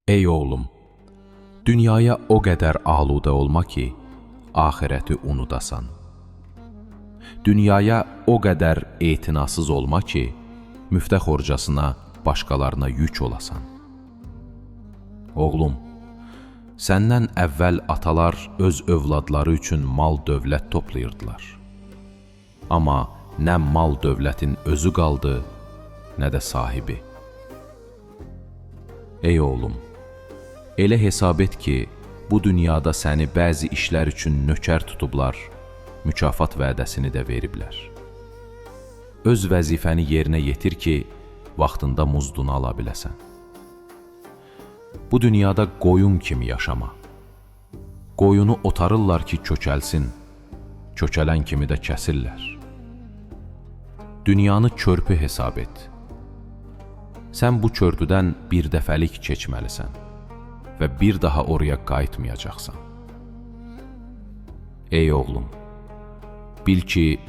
Ey oğlum, dünyaya o qədər aludə olma ki, axirəti unudasan. Dünyaya o qədər etinasız olma ki, müftə xorcasına, başqalarına yük olasan. Oğlum, səndən əvvəl atalar öz övladları üçün mal-dövlət toplayırdılar. Amma nə mal-dövlətin özü qaldı, nə də sahibi. Ey oğlum, elə hesab et ki, bu dünyada səni bəzi işlər üçün nökər tutublar, mükafat vədəsini də veriblər. Öz vəzifəni yerinə yetir ki, vaxtında muzdunu ala biləsən. Bu dünyada qoyun kimi yaşama. Qoyunu otarırlar ki, kökəlsin, kökələn kimi də kəsirlər. Dünyanı körpü hesab et. Sən bu körpüdən bir dəfəlik keçməlisən və bir daha oraya qayıtmayacaqsan. Ey oğlum, bil ki,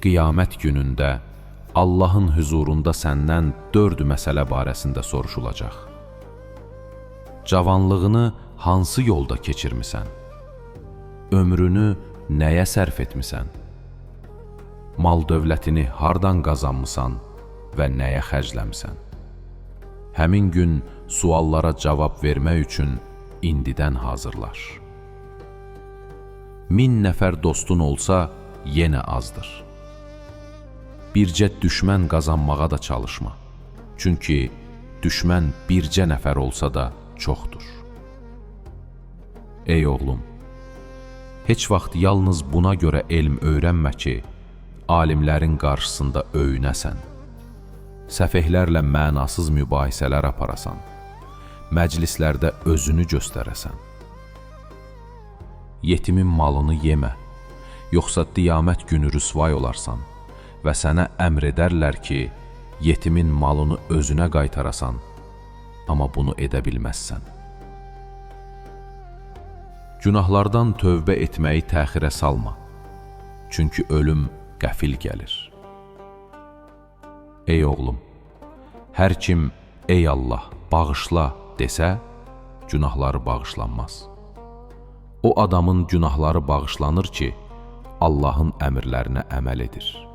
qiyamət günündə Allahın hüzurunda səndən 4 məsələ barəsində soruşulacaq. Cavanlığını hansı yolda keçirmisən? Ömrünü nəyə sərf etmisən? Mal-dövlətini hardan qazanmısan və nəyə xərcləmisən? Həmin gün suallara cavab vermək üçün indidən hazırlaş. 1000 nəfər dostun olsa, yenə azdır. Bircə düşmən qazanmağa da çalışma. Çünki düşmən bircə nəfər olsa da çoxdur. Ey oğlum, heç vaxt yalnız buna görə elm öyrənmə ki, alimlərin qarşısında öyünəsən, səfehlərlə mənasız mübahisələr aparasan, məclislərdə özünü göstərəsən. Yetimin malını yemə, yoxsa qiyamət günü rüsvay olarsan və sənə əmr edərlər ki, yetimin malını özünə qaytarasan, amma bunu edə bilməzsən. Günahlardan tövbə etməyi təxirə salma, çünki ölüm qəfil gəlir. Ey oğlum, hər kim, ey Allah, bağışla desə, günahları bağışlanmaz. O adamın günahları bağışlanır ki, Allahın əmrlərinə əməl edir.